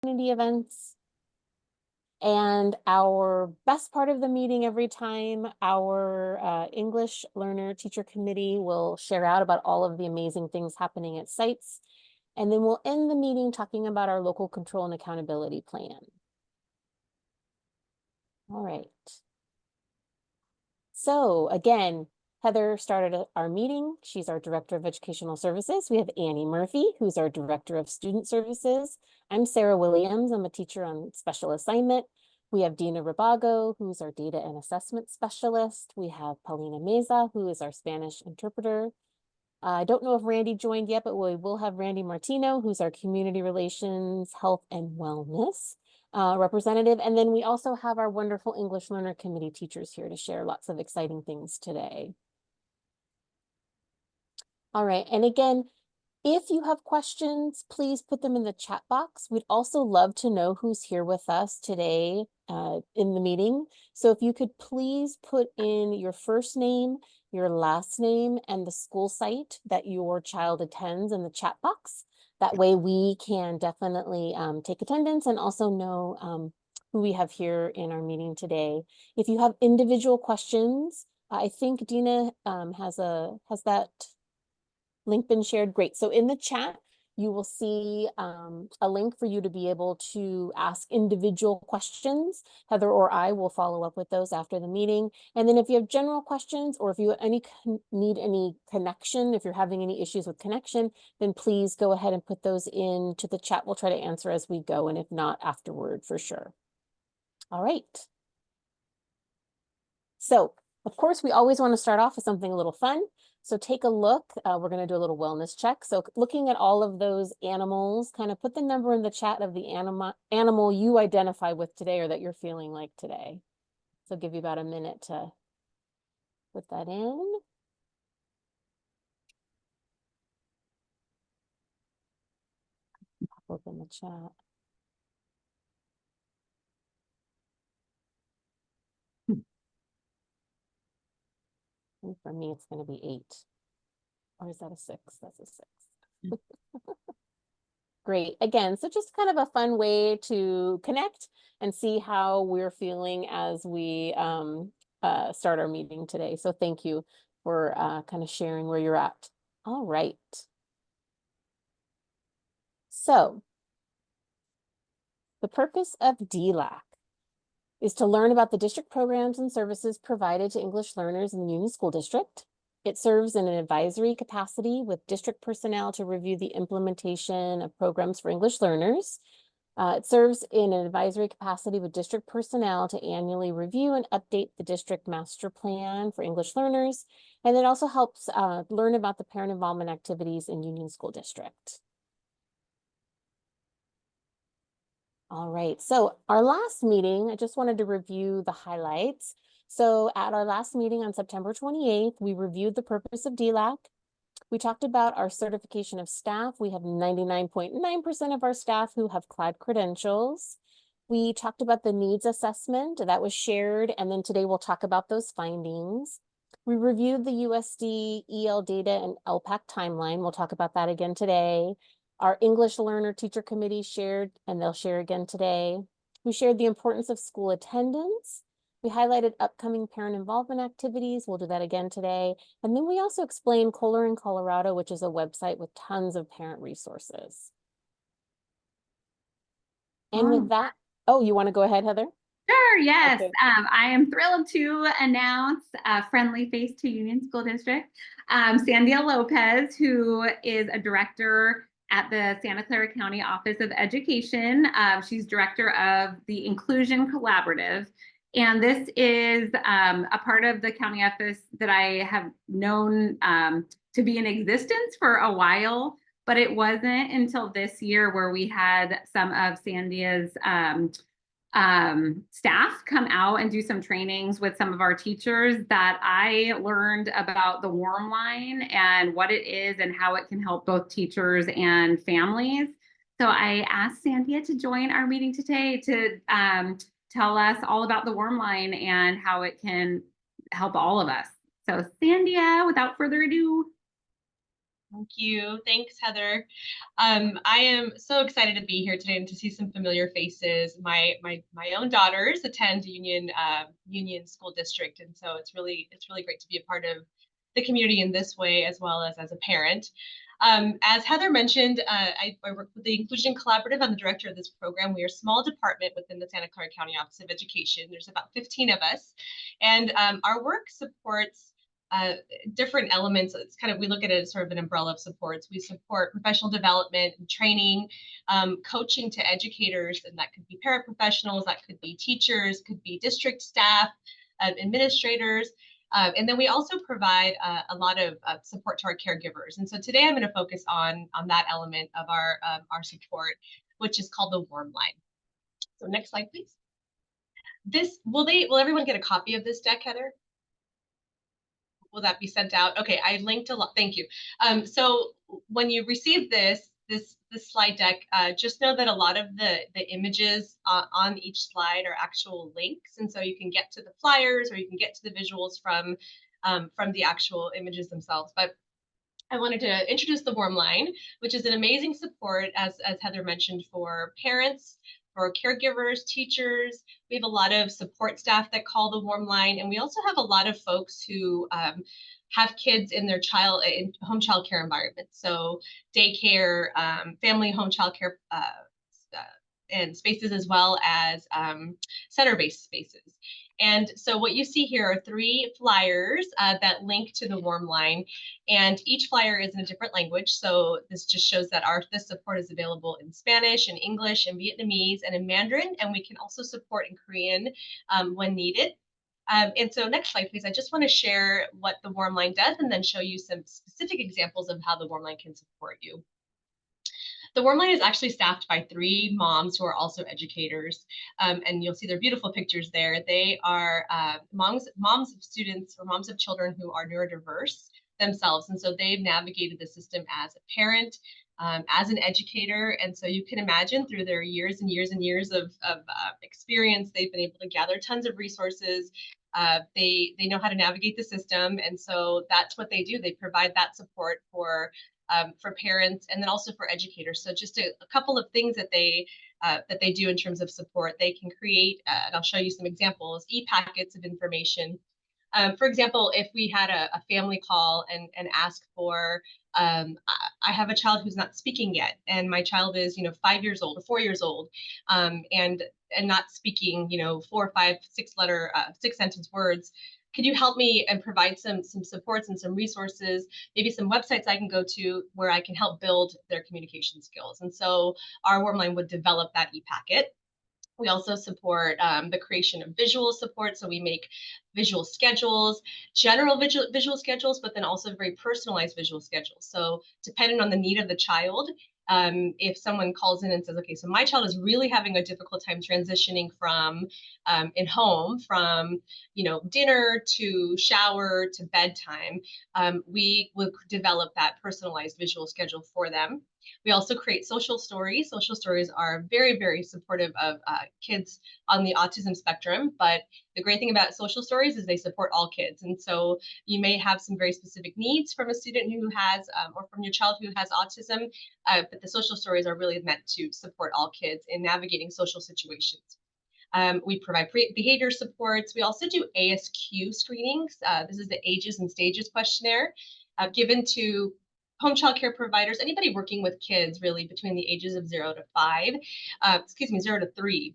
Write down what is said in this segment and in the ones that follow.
community events. And our best part of the meeting every time, our English learner teacher committee will share out about all of the amazing things happening at sites. And then we'll end the meeting talking about our local control and accountability plan. All right. So again, Heather started our meeting. She's our Director of Educational Services. We have Annie Murphy, who's our Director of Student Services. I'm Sarah Williams. I'm a teacher on special assignment. We have Dina Rabago, who's our Data and Assessment Specialist. We have Paulina Meza, who is our Spanish interpreter. I don't know if Randy joined yet, but we will have Randy Martino, who's our Community Relations, Health and Wellness representative. And then we also have our wonderful English Learner Committee teachers here to share lots of exciting things today. All right, and again, if you have questions, please put them in the chat box. We'd also love to know who's here with us today in the meeting. So if you could please put in your first name, your last name, and the school site that your child attends in the chat box. That way we can definitely take attendance and also know who we have here in our meeting today. If you have individual questions, I think Dina has that link been shared? Great. So in the chat, you will see a link for you to be able to ask individual questions. Heather or I will follow up with those after the meeting. And then if you have general questions or if you need any connection, if you're having any issues with connection, then please go ahead and put those into the chat. We'll try to answer as we go, and if not, afterward for sure. All right. So, of course, we always want to start off with something a little fun. So take a look. We're going to do a little wellness check. So looking at all of those animals, kind of put the number in the chat of the animal you identify with today or that you're feeling like today. So give you about a minute to put that in. Pop open the chat. And for me, it's going to be 8. Or is that a 6? That's a 6. Great. Again, so just kind of a fun way to connect and see how we're feeling as we start our meeting today. So thank you for kind of sharing where you're at. All right. So the purpose of DELAC is to learn about the district programs and services provided to English learners in the Union School District. It serves in an advisory capacity with district personnel to review the implementation of programs for English learners. It serves in an advisory capacity with district personnel to annually review and update the district master plan for English learners. And it also helps learn about the parent involvement activities in Union School District. All right, so our last meeting, I just wanted to review the highlights. So at our last meeting on September 28th, we reviewed the purpose of DELAC. We talked about our certification of staff. We have 99.9% of our staff who have CLAD credentials. We talked about the needs assessment that was shared, and then today we'll talk about those findings. We reviewed the USD EL data and LPAC timeline. We'll talk about that again today. Our English Learner Teacher Committee shared, and they'll share again today. We shared the importance of school attendance. We highlighted upcoming parent involvement activities. We'll do that again today. And then we also explained Kohler in Colorado, which is a website with tons of parent resources. And with that, oh, you want to go ahead, Heather? Sure, yes. Okay. I am thrilled to announce a friendly face to Union School District, Sandia Lopez, who is a director at the Santa Clara County Office of Education. She's director of the Inclusion Collaborative. And this is a part of the county office that I have known to be in existence for a while, but it wasn't until this year where we had some of Sandia's staff come out and do some trainings with some of our teachers that I learned about the warm line and what it is and how it can help both teachers and families. So I asked Sandia to join our meeting today to tell us all about the warm line and how it can help all of us. So Sandia, without further ado. Thank you. Thanks, Heather. I am so excited to be here today and to see some familiar faces. My own daughters attend Union School District, and so it's really great to be a part of the community in this way as well as a parent. As Heather mentioned, I work with the Inclusion Collaborative. I'm the director of this program. We are a small department within the Santa Clara County Office of Education. There's about 15 of us, and our work supports different elements. It's kind of, we look at it as sort of an umbrella of supports. We support professional development and training, coaching to educators, and that could be paraprofessionals, that could be teachers, could be district staff, administrators. And then we also provide a lot of support to our caregivers. And so today I'm going to focus on that element of our support, which is called the warm line. So next slide, please. Will everyone get a copy of this deck, Heather? Will that be sent out? Okay, I linked a lot. Thank you. So when you receive this slide deck, just know that a lot of the images on each slide are actual links, and so you can get to the flyers or you can get to the visuals from the actual images themselves. But I wanted to introduce the Warm Line, which is an amazing support, as Heather mentioned, for parents, for caregivers, teachers. We have a lot of support staff that call the Warm Line, and we also have a lot of folks who have kids in their home child care environments. So daycare, family home child care and spaces, as well as center-based spaces. And so what you see here are 3 flyers that link to the Warm Line, and each flyer is in a different language. So this just shows that this support is available in Spanish and English and Vietnamese and in Mandarin, and we can also support in Korean when needed. And so next slide, please. I just want to share what the Warm Line does and then show you some specific examples of how the Warm Line can support you. The Warm Line is actually staffed by 3 moms who are also educators, and you'll see their beautiful pictures there. They are moms of students or moms of children who are neurodiverse themselves, and so they've navigated the system as a parent, as an educator, and so you can imagine through their years and years and years of experience, they've been able to gather tons of resources. They know how to navigate the system, and so that's what they do. They provide that support for parents and then also for educators. So just a couple of things that they do in terms of support. They can create, and I'll show you some examples, e-packets of information. For example, if we had a family call and ask for, I have a child who's not speaking yet, and my child is, 5 years old or 4 years old, and not speaking, 4, 5, 6 sentence words. Could you help me and provide some supports and some resources, maybe some websites I can go to where I can help build their communication skills? And so our Warm Line would develop that e-packet. We also support the creation of visual support. So we make visual schedules, general visual schedules, but then also very personalized visual schedules. So depending on the need of the child, if someone calls in and says, okay, so my child is really having a difficult time transitioning from in home, from dinner to shower to bedtime, we will develop that personalized visual schedule for them. We also create social stories. Social stories are very, very supportive of kids on the autism spectrum, but the great thing about social stories is they support all kids. And so you may have some very specific needs from a student who has, or from your child who has autism, but the social stories are really meant to support all kids in navigating social situations. We provide behavior supports. We also do ASQ screenings. This is the Ages and Stages questionnaire given to home child care providers, anybody working with kids really between the ages of 0 to 5, 0 to 3.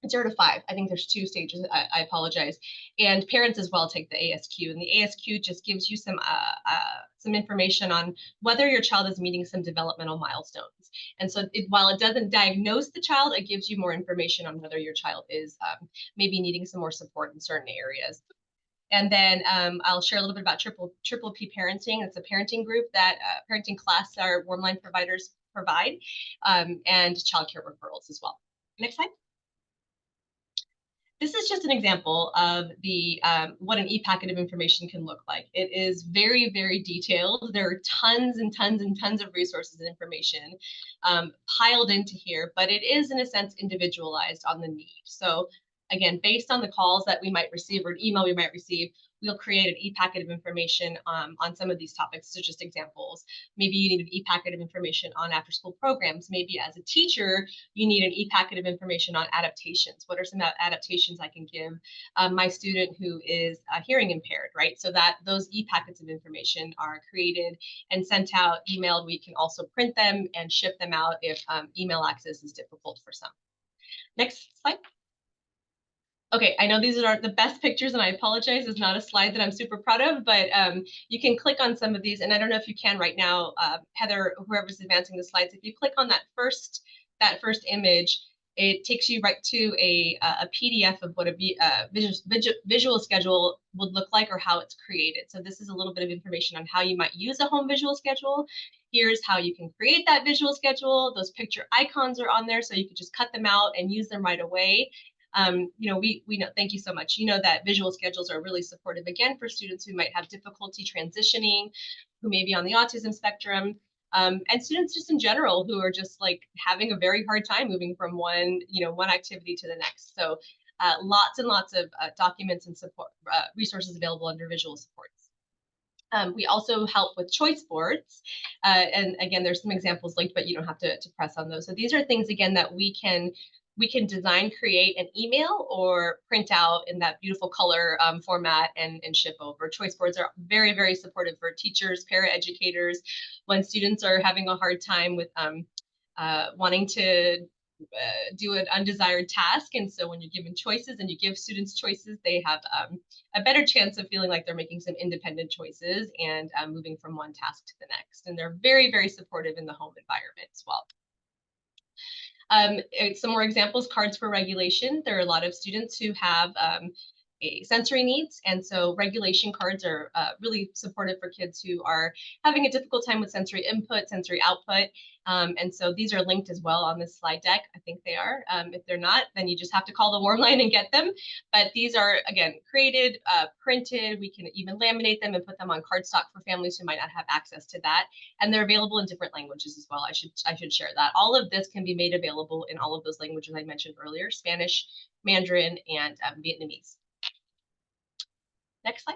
0 to 5. I think there's 2 stages. I apologize. And parents as well take the ASQ. And the ASQ just gives you some information on whether your child is meeting some developmental milestones. And so while it doesn't diagnose the child, it gives you more information on whether your child is maybe needing some more support in certain areas. And then I'll share a little bit about Triple P Parenting. It's a parenting group that parenting class our Warm Line providers provide, and childcare referrals as well. Next slide. This is just an example of the what an e-packet of information can look like. It is very, very detailed. There are tons and tons and tons of resources and information piled into here, but it is in a sense individualized on the need. So again, based on the calls that we might receive or an email we might receive, we'll create an e-packet of information on some of these topics. So just examples. Maybe you need an e-packet of information on after-school programs. Maybe as a teacher, you need an e-packet of information on adaptations. What are some adaptations I can give my student who is hearing impaired, right? So that those e-packets of information are created and sent out, emailed. We can also print them and ship them out if email access is difficult for some. Next slide. Okay, I know these aren't the best pictures, and I apologize. It's not a slide that I'm super proud of, but you can click on some of these, and I don't know if you can right now, Heather, whoever's advancing the slides. If you click on that first image, it takes you right to a PDF of what a visual schedule would look like or how it's created. So this is a little bit of information on how you might use a home visual schedule. Here's how you can create that visual schedule. Those picture icons are on there, so you can just cut them out and use them right away. You know, we know, thank you so much. You know that visual schedules are really supportive, again, for students who might have difficulty transitioning, who may be on the autism spectrum, and students just in general who are just like having a very hard time moving from one activity to the next. So lots and lots of documents and support resources available under visual supports. We also help with choice boards. And again, there's some examples linked, but you don't have to press on those. So these are things, again, that we can design, create, and email or print out in that beautiful color format and ship over. Choice boards are very, very supportive for teachers, paraeducators, when students are having a hard time with wanting to do an undesired task. And so when you're given choices and you give students choices, they have a better chance of feeling like they're making some independent choices and moving from one task to the next. And they're very, very supportive in the home environment as well. Some more examples, cards for regulation. There are a lot of students who have sensory needs, and so regulation cards are really supportive for kids who are having a difficult time with sensory input, sensory output. And so these are linked as well on this slide deck. I think they are. If they're not, then you just have to call the warm line and get them. But these are, again, created, printed. We can even laminate them and put them on cardstock for families who might not have access to that. And they're available in different languages as well. I should share that. All of this can be made available in all of those languages I mentioned earlier: Spanish, Mandarin, and Vietnamese. Next slide.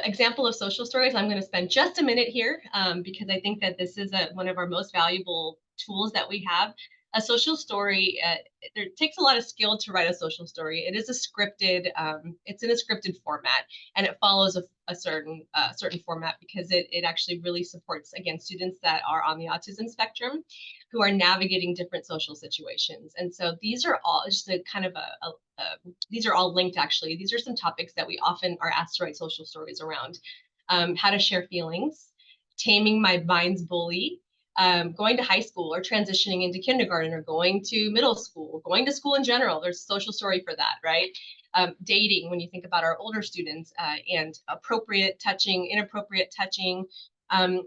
Example of social stories. I'm going to spend just a minute here because I think that this is one of our most valuable tools that we have. A social story, it takes a lot of skill to write a social story. It is a scripted, it's in a scripted format, and it follows a certain format because it actually really supports, again, students that are on the autism spectrum who are navigating different social situations. And so these are all just a kind of these are all linked, actually. These are some topics that we often are asked to write social stories around. How to share feelings, taming my mind's bully, going to high school or transitioning into kindergarten or going to middle school, going to school in general. There's a social story for that, right? Dating, when you think about our older students, and appropriate touching, inappropriate touching.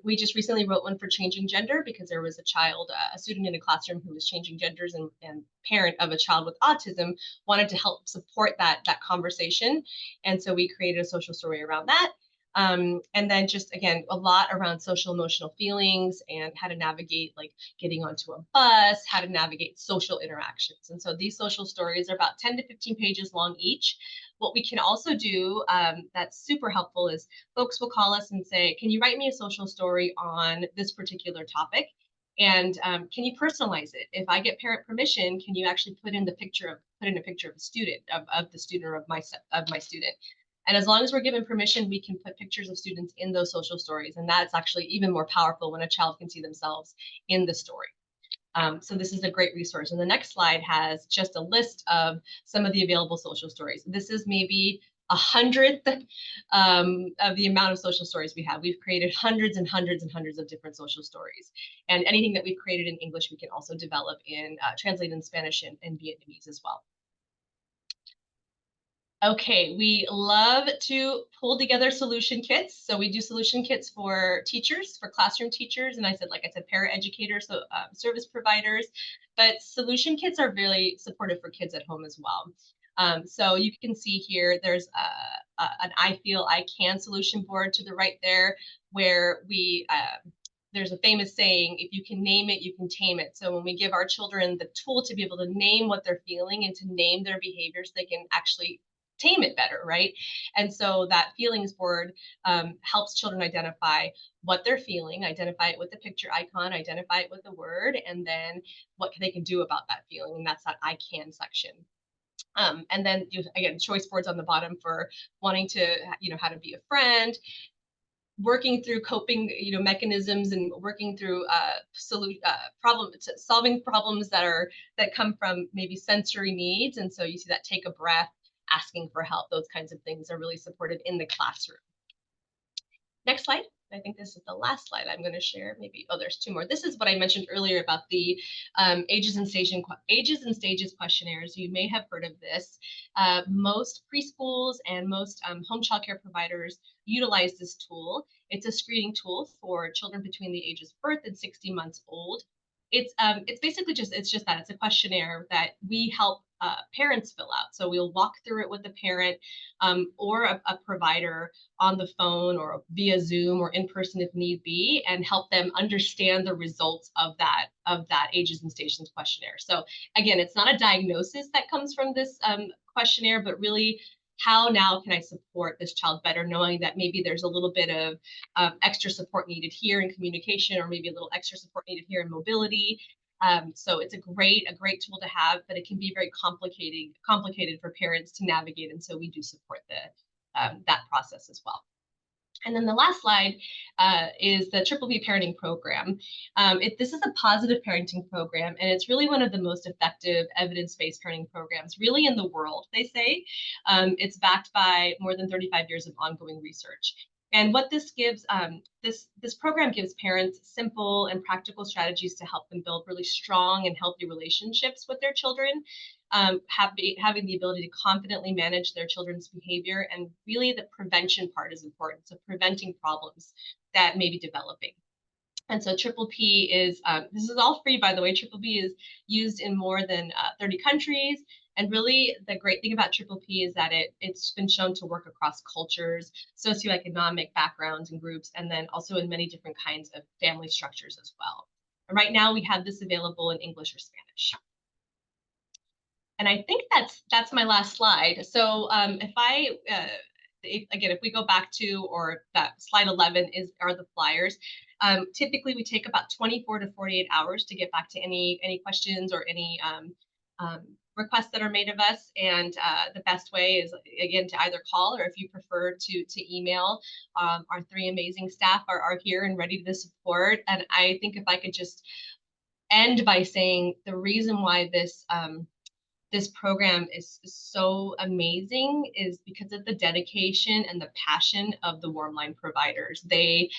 We just recently wrote one for changing gender because there was a student in a classroom who was changing genders, and parent of a child with autism wanted to help support that conversation. And so we created a social story around that. And then just, again, a lot around social emotional feelings and how to navigate, like getting onto a bus, how to navigate social interactions. And so these social stories are about 10 to 15 pages long each. What we can also do that's super helpful is folks will call us and say, can you write me a social story on this particular topic? And can you personalize it? If I get parent permission, can you actually put in a picture of a student, of the student or of my student? And as long as we're given permission, we can put pictures of students in those social stories. And that's actually even more powerful when a child can see themselves in the story. So this is a great resource. And the next slide has just a list of some of the available social stories. This is maybe 100th of the amount of social stories we have. We've created hundreds and hundreds and hundreds of different social stories. And anything that we've created in English, we can also develop in, translate in Spanish and Vietnamese as well. Okay, we love to pull together solution kits. So we do solution kits for teachers, for classroom teachers, and like I said, paraeducators, so service providers. But solution kits are really supportive for kids at home as well. So you can see here, there's an I Feel I Can solution board to the right there, where we there's a famous saying, if you can name it, you can tame it. So when we give our children the tool to be able to name what they're feeling and to name their behaviors, they can actually tame it better, right? And so that feelings board helps children identify what they're feeling, identify it with the picture icon, identify it with the word, and then what they can do about that feeling. And that's that I can section. And then again, choice boards on the bottom for wanting to, how to be a friend, working through coping, mechanisms, and working through solving problems that come from maybe sensory needs. And so you see that take a breath, asking for help, those kinds of things are really supported in the classroom. Next slide. I think this is the last slide I'm going to share. Maybe, oh, there's two more. This is what I mentioned earlier about the ages and stages questionnaires. You may have heard of this. Most preschools and most home child care providers utilize this tool. It's a screening tool for children between the ages of birth and 60 months old. It's basically just that it's a questionnaire that we help parents fill out. So we'll walk through it with the parent or a provider on the phone or via Zoom or in person if need be, and help them understand the results of that ages and stations questionnaire. So again, it's not a diagnosis that comes from this questionnaire, but really how now can I support this child better, knowing that maybe there's a little bit of extra support needed here in communication, or maybe a little extra support needed here in mobility. So it's a great tool to have, but it can be very complicated for parents to navigate. And so we do support that process as well. And then the last slide is the Triple P Parenting Program. This is a positive parenting program, and it's really one of the most effective evidence-based parenting programs really in the world, they say. It's backed by more than 35 years of ongoing research. And what this gives, this program gives parents simple and practical strategies to help them build really strong and healthy relationships with their children, having the ability to confidently manage their children's behavior. And really the prevention part is important. So preventing problems that may be developing. And so Triple P is, this is all free, by the way. Triple P is used in more than 30 countries. And really, the great thing about Triple P is that it's been shown to work across cultures, socioeconomic backgrounds and groups, and then also in many different kinds of family structures as well. And right now, we have this available in English or Spanish. And I think that's my last slide. So if we go back to, or that slide 11 are the flyers. Typically, we take about 24 to 48 hours to get back to any questions or any requests that are made of us. And the best way is, again, to either call, or if you prefer to email. Our three amazing staff are here and ready to support. And I think if I could just end by saying the reason why this program is so amazing is because of the dedication and the passion of the Warmline providers. They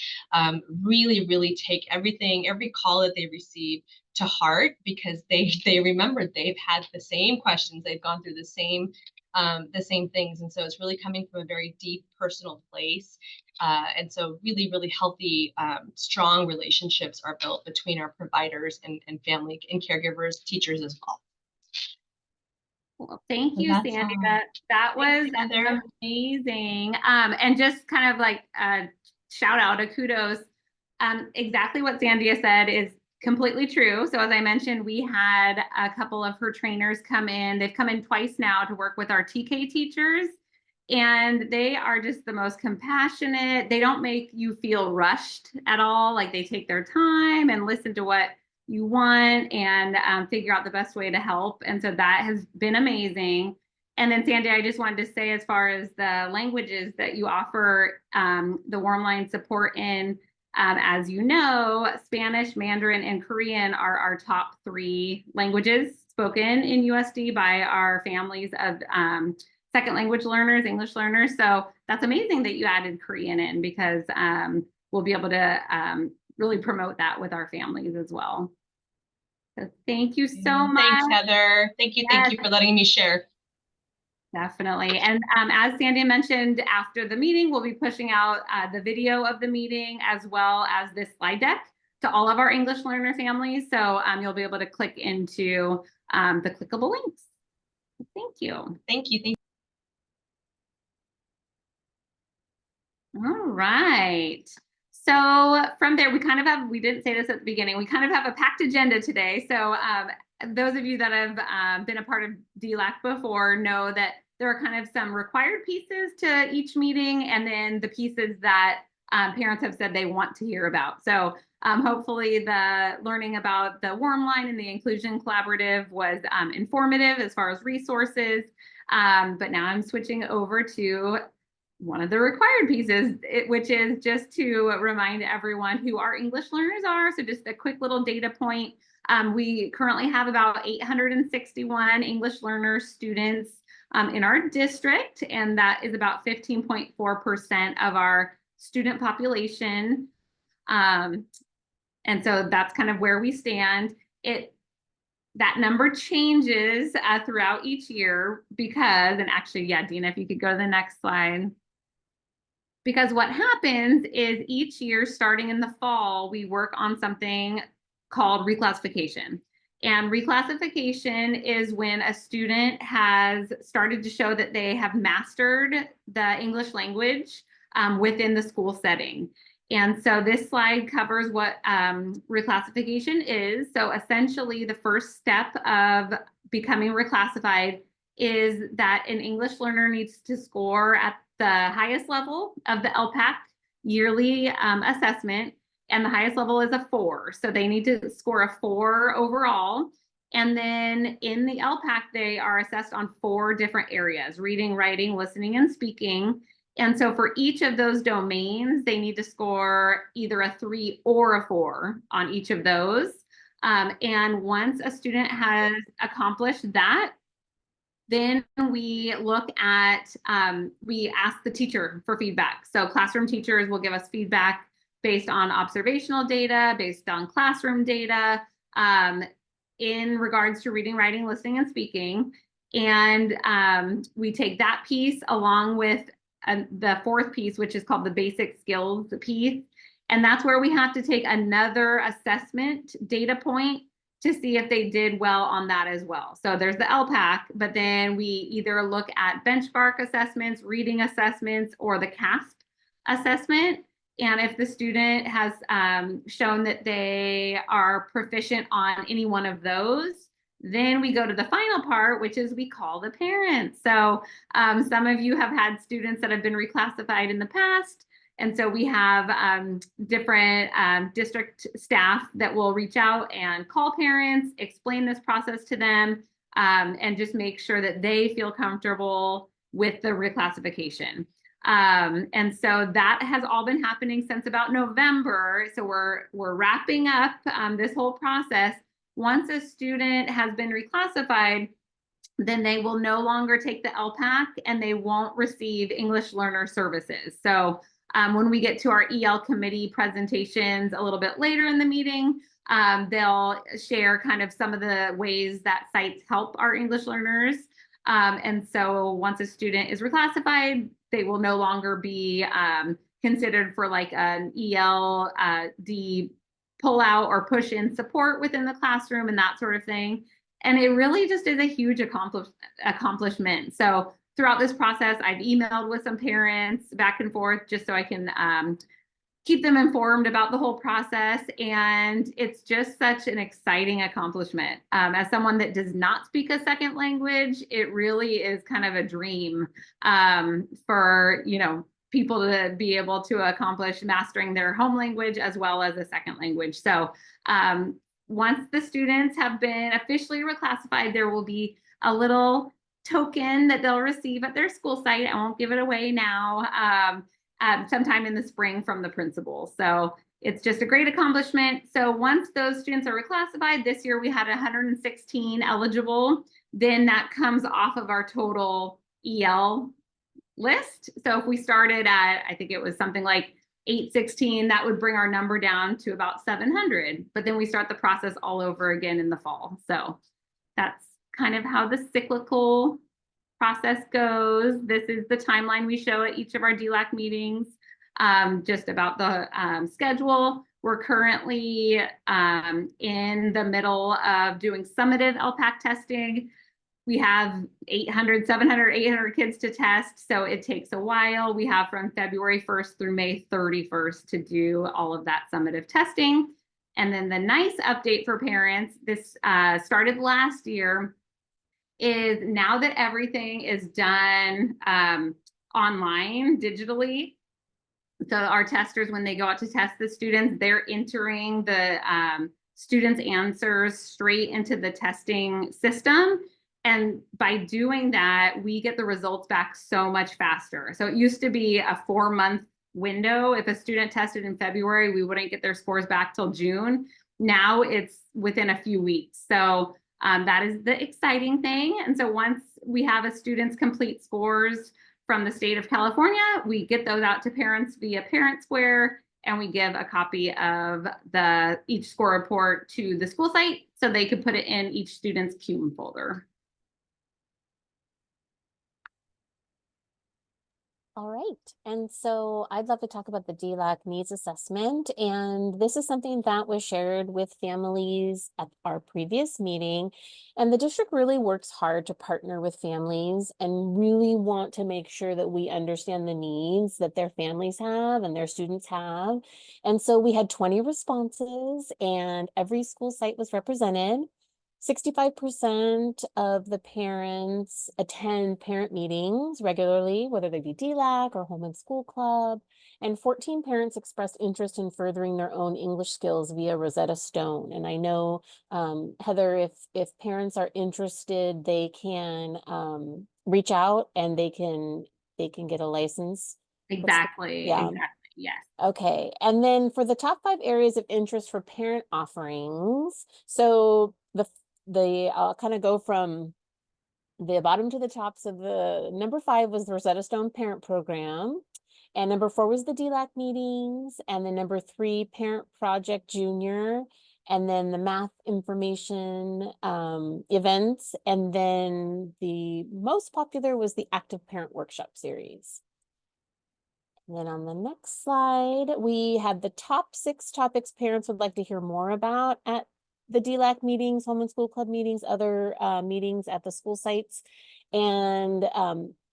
really, really take every call that they receive to heart, because they remember they've had the same questions, they've gone through the same things, and so it's really coming from a very deep personal place. And so really, really healthy, strong relationships are built between our providers and family and caregivers, teachers as well. Well, thank you, Sandy. That was amazing. And just kind of like a shout out, a kudos. Exactly what Sandia said is completely true. So as I mentioned, we had a couple of her trainers come in. They've come in twice now to work with our TK teachers. And they are just the most compassionate. They don't make you feel rushed at all. Like, they take their time and listen to what you want and figure out the best way to help. And so that has been amazing. And then Sandy, I just wanted to say, as far as the languages that you offer the Warmline support in, as you know, Spanish, Mandarin, and Korean are our top 3 languages spoken in USD by our families of second language learners, English learners. So that's amazing that you added Korean in, because we'll be able to really promote that with our families as well. So thank you so much. Thanks, Heather. Thank you. Yes. Thank you for letting me share. Definitely. And as Sandy mentioned, after the meeting, we'll be pushing out the video of the meeting, as well as this slide deck, to all of our English learner families. So you'll be able to click into the clickable links. Thank you. Thank you. Thank you. All right. So from there, we didn't say this at the beginning, we kind of have a packed agenda today. So those of you that have been a part of DELAC before know that there are kind of some required pieces to each meeting, and then the pieces that parents have said they want to hear about. So hopefully the learning about the Warm Line and the Inclusion Collaborative was informative as far as resources. But now I'm switching over to one of the required pieces, which is just to remind everyone who our English learners are. So just a quick little data point. We currently have about 861 English learner students in our district, and that is about 15.4% of our student population. And so that's kind of where we stand. That number changes throughout each year because, and actually, yeah, Dina, if you could go to the next slide. Because what happens is each year, starting in the fall, we work on something called reclassification. And reclassification is when a student has started to show that they have mastered the English language within the school setting. And so this slide covers what reclassification is. So essentially, the first step of becoming reclassified is that an English learner needs to score at the highest level of the LPAC yearly assessment, and the highest level is a 4. So they need to score a 4 overall. And then in the LPAC, they are assessed on 4 different areas: reading, writing, listening, and speaking. And so for each of those domains, they need to score either a 3 or a 4 on each of those. And once a student has accomplished that, then we look at, we ask the teacher for feedback. So classroom teachers will give us feedback based on observational data, based on classroom data, in regards to reading, writing, listening, and speaking. And we take that piece along with the 4th piece, which is called the basic skills piece. And that's where we have to take another assessment data point to see if they did well on that as well. So there's the LPAC, but then we either look at benchmark assessments, reading assessments, or the CASP assessment. And if the student has shown that they are proficient on any one of those, then we go to the final part, which is we call the parents. So some of you have had students that have been reclassified in the past. And so we have different district staff that will reach out and call parents, explain this process to them, and just make sure that they feel comfortable with the reclassification. And so that has all been happening since about November. So we're wrapping up this whole process. Once a student has been reclassified, then they will no longer take the LPAC and they won't receive English learner services. So when we get to our EL committee presentations a little bit later in the meeting, they'll share kind of some of the ways that sites help our English learners. And so once a student is reclassified, they will no longer be considered for like an ELD pull out or push in support within the classroom and that sort of thing. And it really just is a huge accomplishment. So throughout this process, I've emailed with some parents back and forth just so I can keep them informed about the whole process. And it's just such an exciting accomplishment. As someone that does not speak a second language, it really is kind of a dream for, you know, people to be able to accomplish mastering their home language as well as a second language. So once the students have been officially reclassified, there will be a little token that they'll receive at their school site. I won't give it away now. Sometime in the spring from the principal. So it's just a great accomplishment. So once those students are reclassified, this year we had 116 eligible, then that comes off of our total EL list. So if we started at, I think it was something like 816, that would bring our number down to about 700. But then we start the process all over again in the fall. So that's kind of how the cyclical process goes. This is the timeline we show at each of our DELAC meetings, just about the schedule. We're currently in the middle of doing summative LPAC testing. we have 800, 700, 800 kids to test, so it takes a while. We have from February 1st through May 31st to do all of that summative testing. And then the nice update for parents, this started last year, is now that everything is done online, digitally, so our testers, when they go out to test the students, they're entering the students' answers straight into the testing system. And by doing that, we get the results back so much faster. So it used to be a 4-month window. If a student tested in February, we wouldn't get their scores back till June. Now it's within a few weeks. So that is the exciting thing. And so once we have a student's complete scores from the state of California, we get those out to parents via Parent Square, and we give a copy of each score report to the school site so they could put it in each student's CUME folder. All right, and so I'd love to talk about the DELAC needs assessment, and this is something that was shared with families at our previous meeting, and the district really works hard to partner with families and really want to make sure that we understand the needs that their families have and their students have. And so we had 20 responses, and every school site was represented. 65% of the parents attend parent meetings regularly, whether they be DELAC or home and school club, and 14 parents expressed interest in furthering their own English skills via Rosetta Stone. And I know, Heather, if parents are interested, they can reach out and they can get a license. Exactly. Yeah. Exactly. Yes. Okay, and then for the top 5 areas of interest for parent offerings, so I'll kind of go from the bottom to the top. So the number 5 was the Rosetta Stone Parent Program, and number 4 was the DELAC meetings, and then number 3, Parent Project Junior, and then the math information events, and then the most popular was the Active Parent Workshop Series. And then on the next slide, we have the top 6 topics parents would like to hear more about at the DELAC meetings, home and school club meetings, other meetings at the school sites. And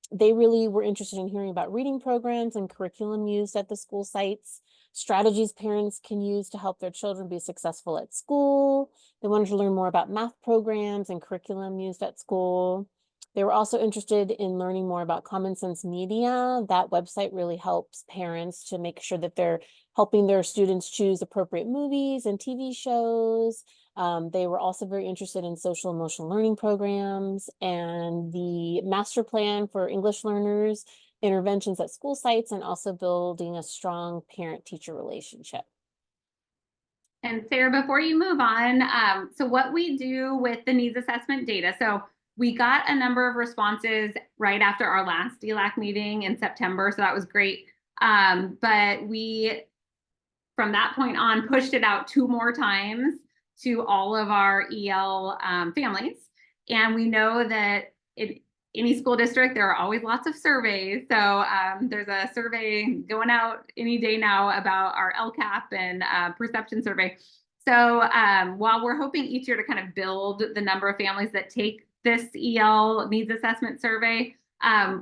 they really were interested in hearing about reading programs and curriculum used at the school sites, strategies parents can use to help their children be successful at school. They wanted to learn more about math programs and curriculum used at school. They were also interested in learning more about Common Sense Media. That website really helps parents to make sure that they're helping their students choose appropriate movies and TV shows. They were also very interested in social emotional learning programs and the master plan for English learners, interventions at school sites, and also building a strong parent-teacher relationship. And Sarah, before you move on, so what we do with the needs assessment data, so we got a number of responses right after our last DELAC meeting in September, so that was great. But we, from that point on, pushed it out 2 more times to all of our EL families. And we know that in any school district, there are always lots of surveys. So there's a survey going out any day now about our LCAP and perception survey. So while we're hoping each year to kind of build the number of families that take this EL needs assessment survey,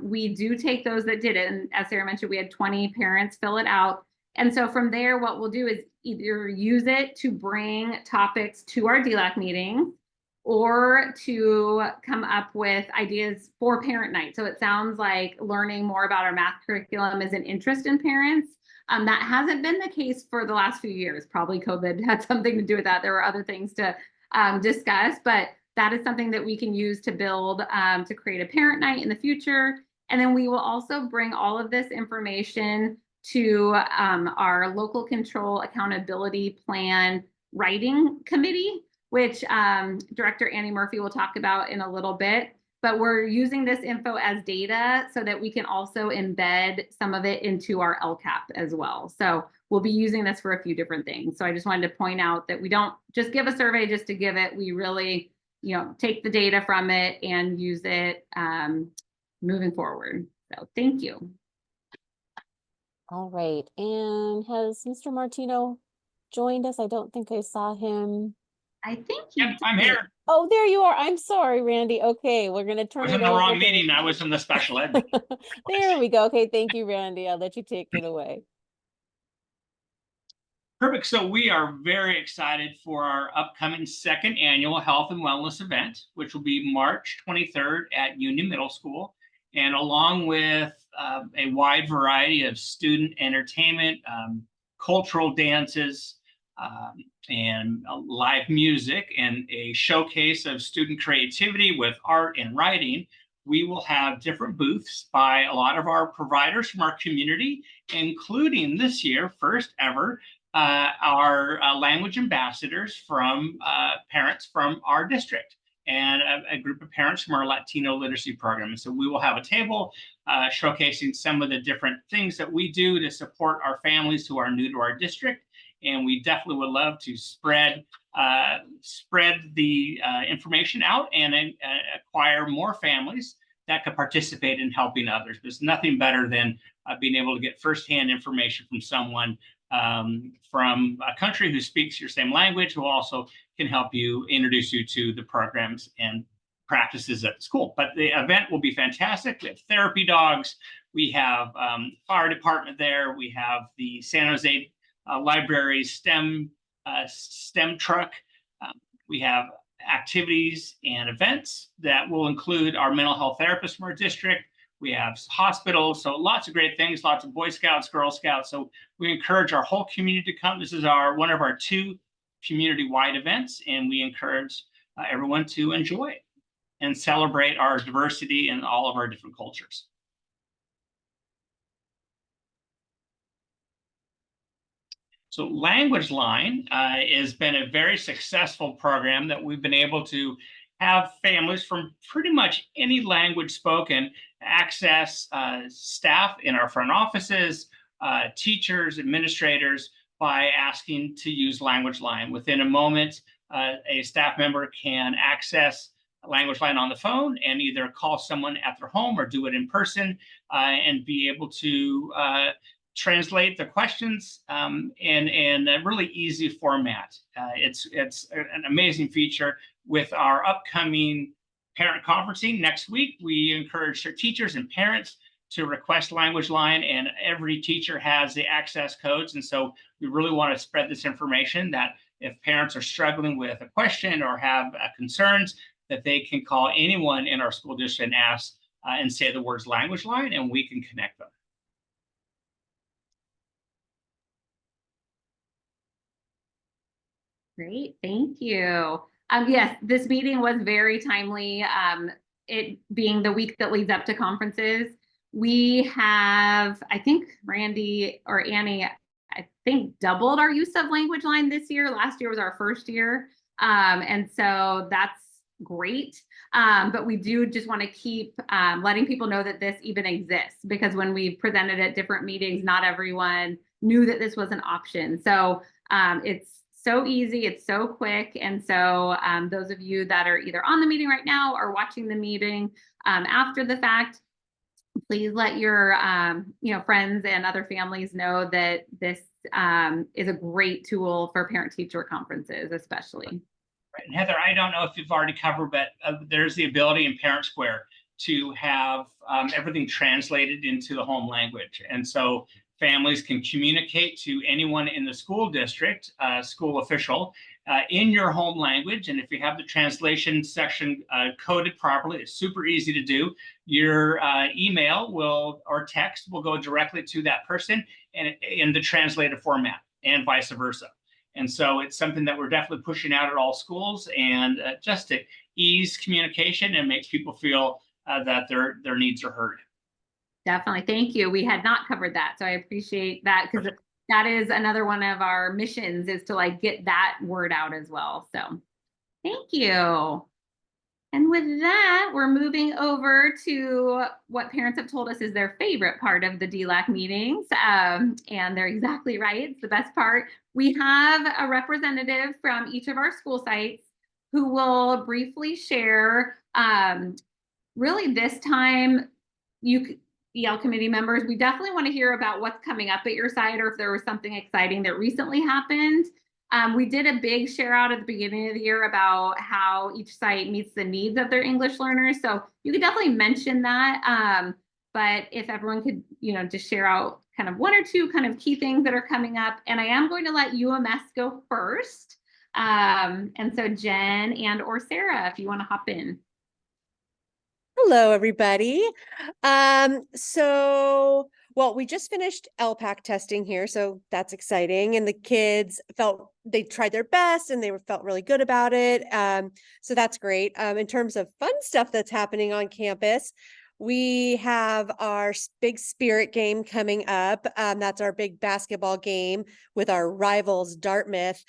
we do take those that did it. And as Sarah mentioned, we had 20 parents fill it out. And so from there, what we'll do is either use it to bring topics to our DELAC meeting or to come up with ideas for parent night. So it sounds like learning more about our math curriculum is an interest in parents. That hasn't been the case for the last few years. Probably COVID had something to do with that. There were other things to discuss, but that is something that we can use to build, to create a parent night in the future. And then we will also bring all of this information to our local control accountability plan writing committee, which Director Annie Murphy will talk about in a little bit. But we're using this info as data so that we can also embed some of it into our LCAP as well. So we'll be using this for a few different things. So I just wanted to point out that we don't just give a survey just to give it. We really, take the data from it and use it moving forward. So thank you. All right, and has Mr. Martino joined us? I don't think I saw him. I think Yep, you I'm did. here. Oh, there you are. I'm sorry, Randy. Okay, we're gonna I turn was it in the over wrong to- meeting. I was in the special ed. There we go. Okay, thank you, Randy. I'll let you take it away. Perfect. So we are very excited for our upcoming second annual health and wellness event, which will be March 23rd at Union Middle School. And along with a wide variety of student entertainment, cultural dances, and live music, and a showcase of student creativity with art and writing, we will have different booths by a lot of our providers from our community, including this year, first ever, our language ambassadors from parents from our district, and a group of parents from our Latino literacy program. And so we will have a table showcasing some of the different things that we do to support our families who are new to our district. And we definitely would love to spread the information out and acquire more families that could participate in helping others. There's nothing better than being able to get firsthand information from someone from a country who speaks your same language, who also can help you, introduce you to the programs and practices at the school. But the event will be fantastic. We have therapy dogs. We have fire department there. We have the San Jose Library STEM truck. We have activities and events that will include our mental health therapists from our district. We have hospitals, so lots of great things, lots of Boy Scouts, Girl Scouts. So we encourage our whole community to come. This is one of our 2 community-wide events, and we encourage everyone to enjoy it and celebrate our diversity and all of our different cultures. So Language Line has been a very successful program that we've been able to have families from pretty much any language spoken access staff in our front offices, teachers, administrators, by asking to use Language Line. Within a moment, a staff member can access Language Line on the phone and either call someone at their home or do it in person, and be able to translate the questions in a really easy format. It's an amazing feature. With our upcoming parent conferencing next week, we encourage their teachers and parents to request Language Line, and every teacher has the access codes. And so we really want to spread this information that if parents are struggling with a question or have concerns, that they can call anyone in our school district and ask and say the words Language Line, and we can connect them. Great, thank you. Yes, this meeting was very timely. It being the week that leads up to conferences, we have, I think Randy or Annie, I think doubled our use of Language Line this year. Last year was our first year. And so that's great. But we do just want to keep letting people know that this even exists, because when we presented at different meetings, not everyone knew that this was an option. So it's so easy, it's so quick. And so those of you that are either on the meeting right now or watching the meeting after the fact, please let your friends and other families know that this is a great tool for parent-teacher conferences, especially. Right. And Heather, I don't know if you've already covered, but there's the ability in Parent Square to have everything translated into the home language. And so families can communicate to anyone in the school district, school official, in your home language. And if you have the translation section coded properly, it's super easy to do. Your email or text will go directly to that person and in the translated format, and vice versa. And so it's something that we're definitely pushing out at all schools, and just to ease communication and make people feel that their needs are heard. Definitely. Thank you. We had not covered that. So I appreciate that, because that is another one of our missions, is to get that word out as well. So thank you. And with that, we're moving over to what parents have told us is their favorite part of the DELAC meetings. And they're exactly right. It's the best part. We have a representative from each of our school sites who will briefly share, really this time, EL committee members, we definitely want to hear about what's coming up at your site, or if there was something exciting that recently happened. We did a big share out at the beginning of the year about how each site meets the needs of their English learners. So you could definitely mention that. But if everyone could, just share out kind of one or two kind of key things that are coming up. And I am going to let UMS go first. And so Jen and or Sarah, if you want to hop in. Hello, everybody. Well, we just finished LPAC testing here, so that's exciting. And the kids they tried their best and felt really good about it. So that's great. In terms of fun stuff that's happening on campus, we have our big spirit game coming up. That's our big basketball game with our rivals, Dartmouth.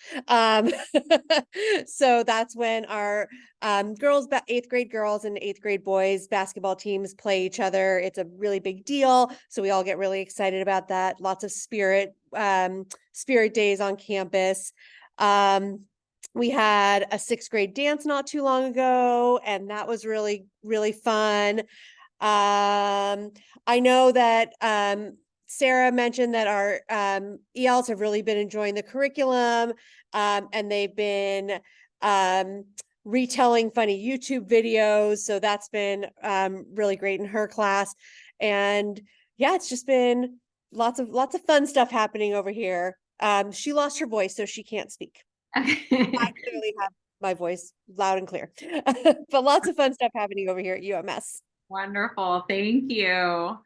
So that's when our girls, 8th grade girls and 8th grade boys basketball teams play each other. It's a really big deal. So we all get really excited about that. Lots of spirit days on campus. We had a 6th grade dance not too long ago, and that was really, really fun. I know that Sarah mentioned that our ELs have really been enjoying the curriculum, and they've been retelling funny YouTube videos. So that's been really great in her class. And yeah, it's just been lots of fun stuff happening over here. She lost her voice, so she can't speak. I clearly have my voice loud and clear, but lots of fun stuff happening over here at UMS. Wonderful. Thank you. All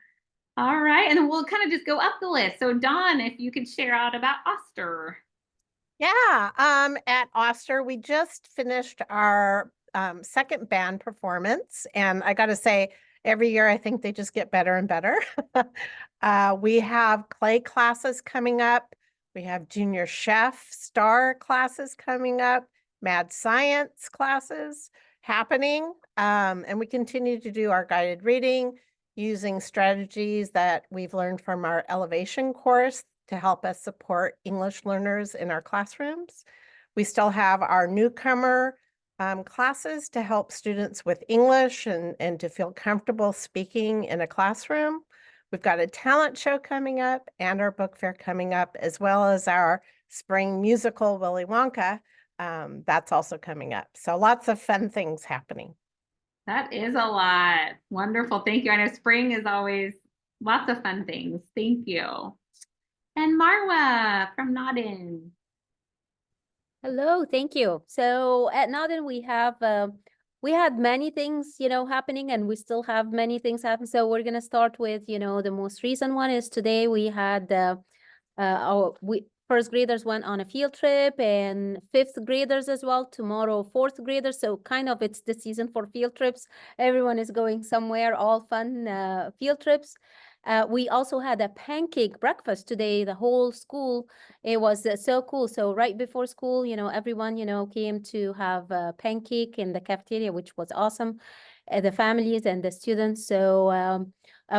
right. And then we'll kind of just go up the list. So Dawn, if you could share out about Oster. Yeah, at Oster, we just finished our second band performance. And I got to say, every year, I think they just get better and better. We have clay classes coming up. We have junior chef star classes coming up, mad science classes happening. And we continue to do our guided reading using strategies that we've learned from our elevation course to help us support English learners in our classrooms. We still have our newcomer classes to help students with English and to feel comfortable speaking in a classroom. We've got a talent show coming up and our book fair coming up, as well as our spring musical, Willy Wonka. That's also coming up. So lots of fun things happening. That is a lot. Wonderful. Thank you. I know spring is always lots of fun things. Thank you. And Marwa from Nodden. Hello, thank you. So at Nodden, we had many things, happening, and we still have many things happen. So we're gonna start with, the most recent one is today we had first graders went on a field trip, and 5th graders as well. Tomorrow, 4th graders. So kind of it's the season for field trips. Everyone is going somewhere, all fun field trips. We also had a pancake breakfast today, the whole school. It was so cool. So right before school, everyone, came to have a pancake in the cafeteria, which was awesome. The families and the students. So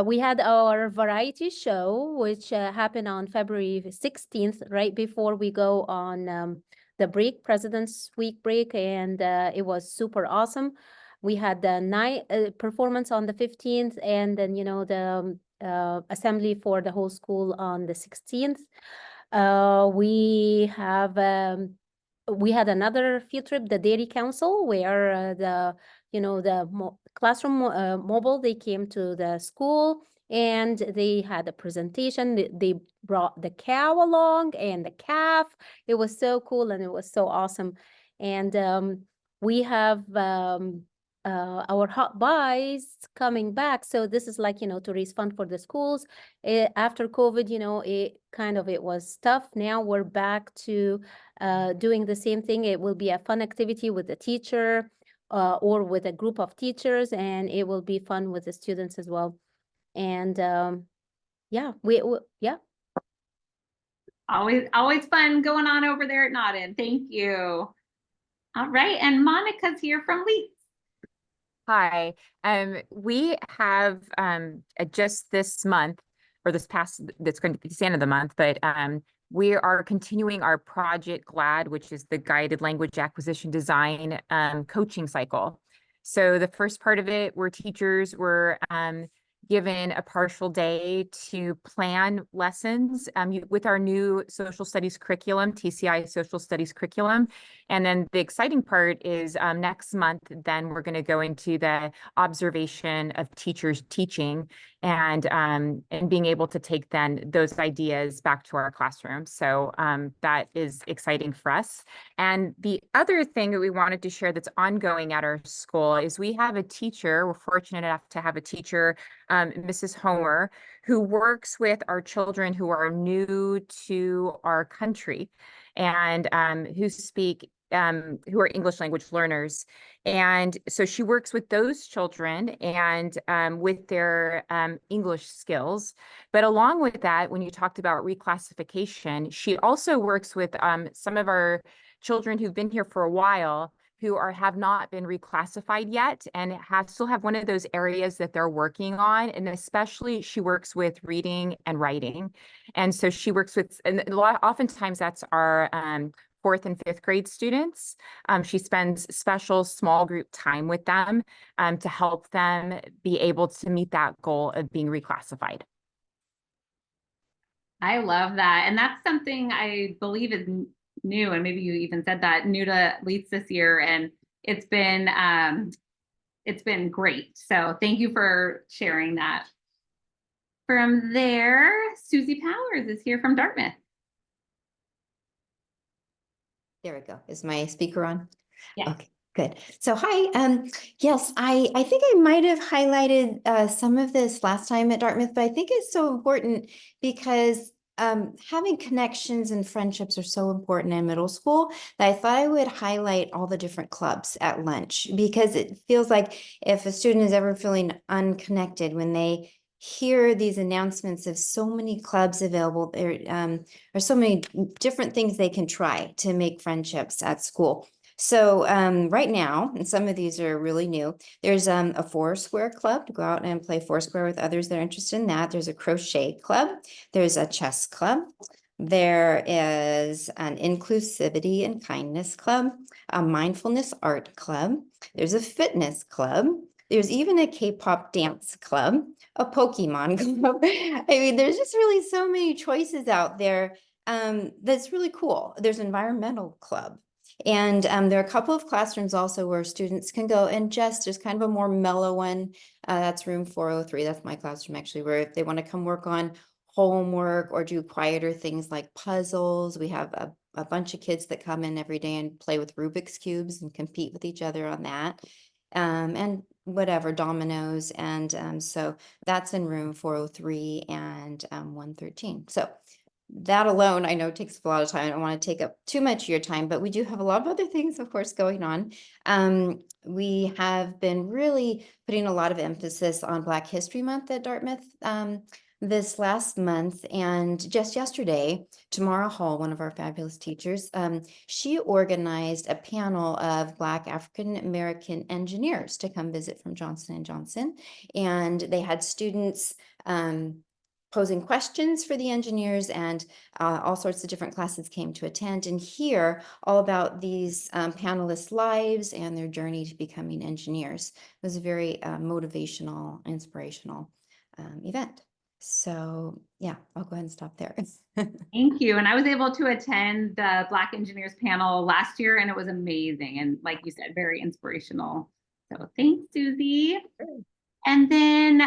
we had our variety show, which happened on February 16th, right before we go on the break, President's Week break, and it was super awesome. We had the night performance on the 15th, and then, the assembly for the whole school on the 16th. We had another field trip, the Dairy Council, where the classroom mobile, they came to the school and they had a presentation. They brought the cow along and the calf. It was so cool and it was so awesome. And we have our hot buys coming back. So this is like, to raise fund for the schools. After COVID, it was tough. Now we're back to doing the same thing. It will be a fun activity with the teacher or with a group of teachers, and it will be fun with the students as well. And yeah. Always fun going on over there at Nodden. Thank you. All right, and Monica's here from Leeds. Hi, we have just this month, or that's going to be the end of the month, but we are continuing our Project GLAD, which is the guided language acquisition design coaching cycle. So the first part of it, where teachers were given a partial day to plan lessons with our new social studies curriculum, TCI social studies curriculum. And then the exciting part is next month, then we're going to go into the observation of teachers teaching and being able to take then those ideas back to our classrooms. So that is exciting for us. And the other thing that we wanted to share that's ongoing at our school is we have a teacher, we're fortunate enough to have a teacher, Mrs. Homer, who works with our children who are new to our country and who are English language learners. And so she works with those children and with their English skills. But along with that, when you talked about reclassification, she also works with some of our children who've been here for a while who have not been reclassified yet and still have one of those areas that they're working on. And especially she works with reading and writing. And so she works with, and oftentimes that's our 4th and 5th grade students. She spends special small group time with them to help them be able to meet that goal of being reclassified. I love that. And that's something I believe is new. And maybe you even said that, new to LEADS this year. And it's been great. So thank you for sharing that. From there, Susie Powers is here from Dartmouth. There we go. Is my speaker on? Yeah. Okay, good. So hi, yes, I think I might have highlighted some of this last time at Dartmouth, but I think it's so important because having connections and friendships are so important in middle school that I thought I would highlight all the different clubs at lunch, because it feels like if a student is ever feeling unconnected when they hear these announcements of so many clubs available, there are so many different things they can try to make friendships at school. So right now, and some of these are really new, there's a Foursquare club to go out and play Foursquare with others that are interested in that. There's a crochet club. There's a chess club. There is an inclusivity and kindness club, a mindfulness art club. There's a fitness club. There's even a K-pop dance club, a Pokemon club. I mean, there's just really so many choices out there that's really cool. There's an environmental club. And there are a couple of classrooms also where students can go and there's kind of a more mellow one. That's room 403. That's my classroom actually, where if they want to come work on homework or do quieter things like puzzles. We have a bunch of kids that come in every day and play with Rubik's Cubes and compete with each other on that. And whatever, dominoes. And so that's in room 403 and 113. So that alone, I know takes a lot of time. I don't want to take up too much of your time, but we do have a lot of other things, of course, going on. We have been really putting a lot of emphasis on Black History Month at Dartmouth this last month. And just yesterday, Tamara Hall, one of our fabulous teachers, she organized a panel of Black African-American engineers to come visit from Johnson & Johnson. And they had students posing questions for the engineers, and all sorts of different classes came to attend and hear all about these panelists' lives and their journey to becoming engineers. It was a very motivational, inspirational event. So yeah, I'll go ahead and stop there. Thank you. And I was able to attend the Black Engineers panel last year, and it was amazing. And like you said, very inspirational. So thanks, Susie. Sure. And then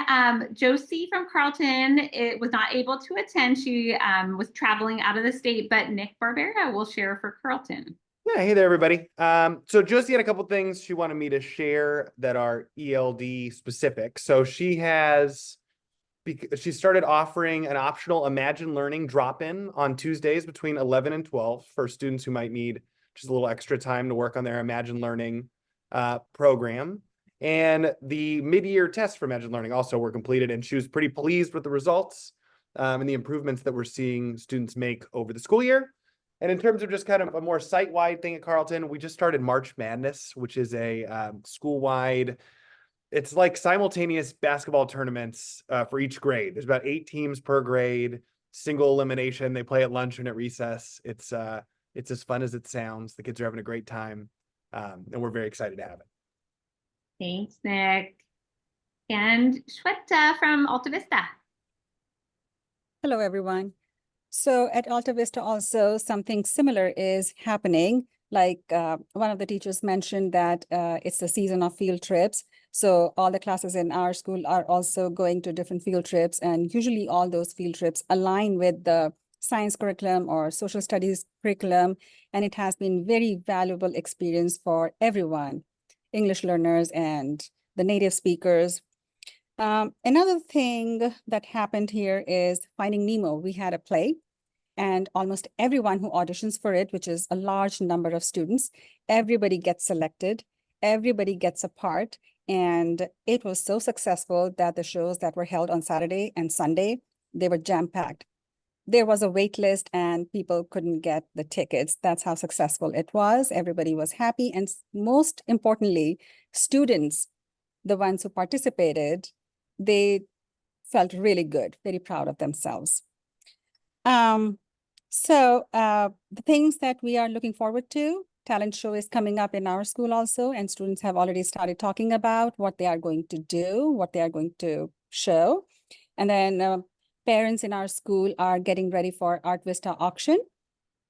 Josie from Carleton was not able to attend. She was traveling out of the state, but Nick Barbera will share for Carleton. Yeah, hey there, everybody. So Josie had a couple things she wanted me to share that are ELD specific. So she started offering an optional Imagine Learning drop-in on Tuesdays between 11 and 12 for students who might need just a little extra time to work on their Imagine Learning program. And the mid-year tests for Imagine Learning also were completed, and she was pretty pleased with the results and the improvements that we're seeing students make over the school year. And in terms of just kind of a more site-wide thing at Carleton, we just started March Madness, which is a school-wide, it's like simultaneous basketball tournaments for each grade. There's about 8 teams per grade, single elimination. They play at lunch and at recess. It's as fun as it sounds. The kids are having a great time, and we're very excited to have it. Thanks, Nick. and Shweta from Alta Vista. Hello, everyone. So at Alta Vista also something similar is happening. Like one of the teachers mentioned that it's the season of field trips. So all the classes in our school are also going to different field trips. And usually all those field trips align with the science curriculum or social studies curriculum. And it has been very valuable experience for everyone, English learners and the native speakers. Another thing that happened here is Finding Nemo. We had a play and almost everyone who auditions for it, which is a large number of students, everybody gets selected, everybody gets a part. And it was so successful that the shows that were held on Saturday and Sunday, they were jam-packed. There was a wait list and people couldn't get the tickets. That's how successful it was. Everybody was happy. And most importantly, students, the ones who participated, they felt really good, very proud of themselves. The things that we are looking forward to, talent show is coming up in our school also, and students have already started talking about what they are going to do, what they are going to show. And then parents in our school are getting ready for Art Vista auction.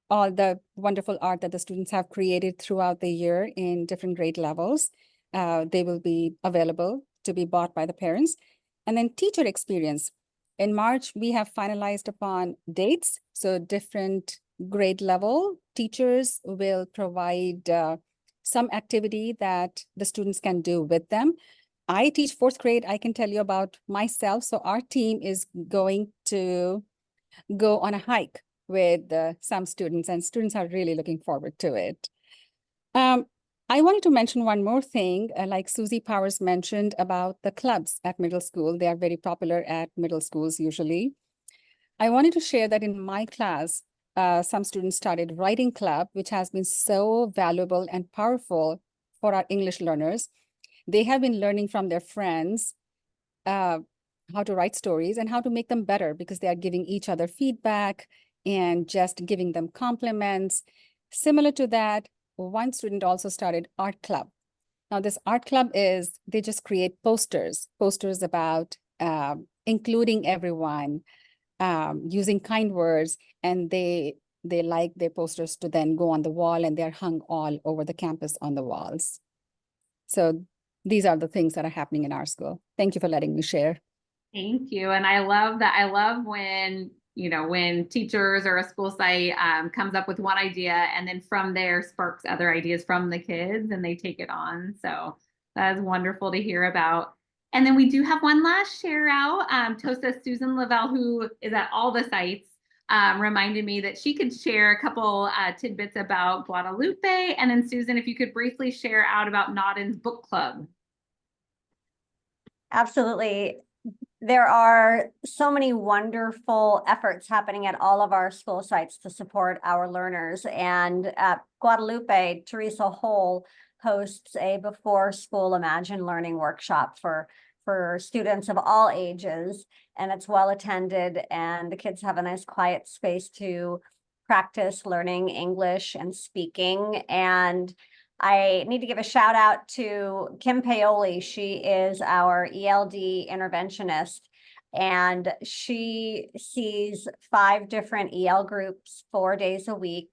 All the wonderful art that the students have created throughout the year in different grade levels, they will be available to be bought by the parents. And then teacher experience. In March, we have finalized upon dates. So different grade level teachers will provide some activity that the students can do with them. I teach fourth grade. I can tell you about myself. So our team is going to go on a hike with some students, and students are really looking forward to it. I wanted to mention one more thing, like Susie Powers mentioned about the clubs at middle school. They are very popular at middle schools usually. I wanted to share that in my class, some students started writing club, which has been so valuable and powerful for our English learners. They have been learning from their friends how to write stories and how to make them better because they are giving each other feedback and just giving them compliments. Similar to that, one student also started art club. Now this art club is, they just create posters about including everyone, using kind words, and they like their posters to then go on the wall, and they're hung all over the campus on the walls. So these are the things that are happening in our school. Thank you for letting me share. Thank you. And I love that. I love when, you know, when teachers or a school site comes up with one idea and then from there sparks other ideas from the kids and they take it on. So that is wonderful to hear about. And then we do have one last share out. Tosa Susan Lavelle, who is at all the sites, reminded me that she could share a couple tidbits about Guadalupe. And then Susan, if you could briefly share out about Nodden's book club. Absolutely. There are so many wonderful efforts happening at all of our school sites to support our learners. And at Guadalupe, Teresa Hole hosts a before school Imagine Learning workshop for students of all ages. And it's well attended and the kids have a nice quiet space to practice learning English and speaking. And I need to give a shout out to Kim Paoli. She is our ELD interventionist, and she sees 5 different EL groups 4 days a week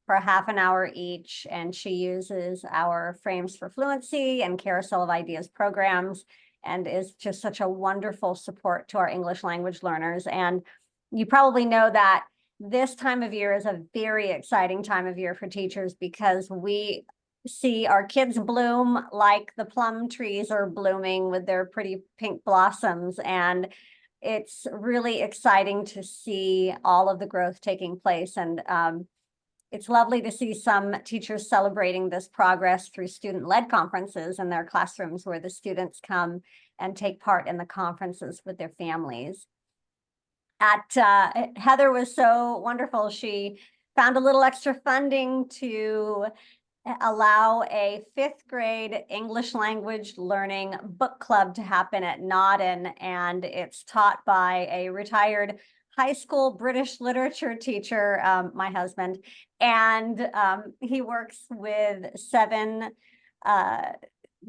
for half an hour each. And she uses our Frames for Fluency and Carousel of Ideas programs and is just such a wonderful support to our English language learners. And you probably know that this time of year is a very exciting time of year for teachers because we see our kids bloom like the plum trees are blooming with their pretty pink blossoms. And it's really exciting to see all of the growth taking place. And it's lovely to see some teachers celebrating this progress through student-led conferences in their classrooms where the students come and take part in the conferences with their families. Heather was so wonderful. She found a little extra funding to allow a 5th grade English language learning book club to happen at Nodden, and it's taught by a retired high school British literature teacher, my husband, and he works with 7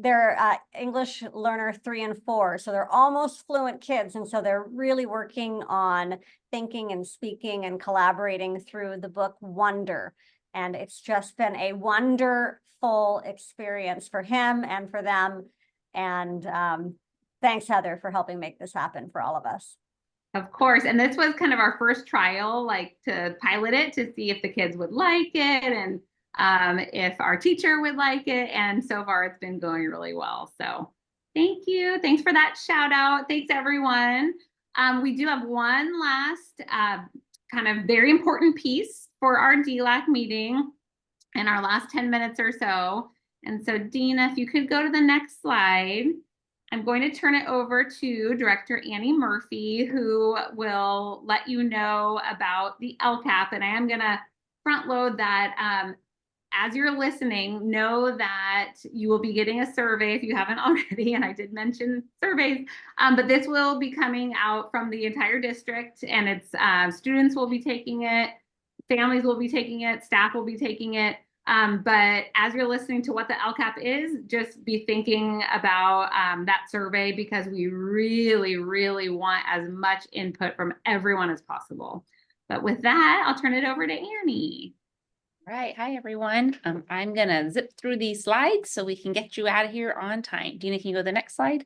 they're English learner 3 and 4, so they're almost fluent kids, and so they're really working on thinking and speaking and collaborating through the book Wonder. And it's just been a wonderful experience for him and for them. And thanks, Heather, for helping make this happen for all of us. Of course. And this was kind of our first trial, like to pilot it to see if the kids would like it and if our teacher would like it. And so far it's been going really well. So thank you. Thanks for that shout out. Thanks, everyone. We do have one last kind of very important piece for our DELAC meeting in our last 10 minutes or so. And so Dina, if you could go to the next slide. I'm going to turn it over to Director Annie Murphy, who will let you know about the LCAP. And I am going to front load that as you're listening, know that you will be getting a survey if you haven't already. And I did mention surveys, but this will be coming out from the entire district, and it's students will be taking it, families will be taking it, staff will be taking it. But as you're listening to what the LCAP is, just be thinking about that survey, because we really, really want as much input from everyone as possible. But with that, I'll turn it over to Annie. Right. Hi, everyone. I'm going to zip through these slides so we can get you out of here on time. Dina, can you go to the next slide?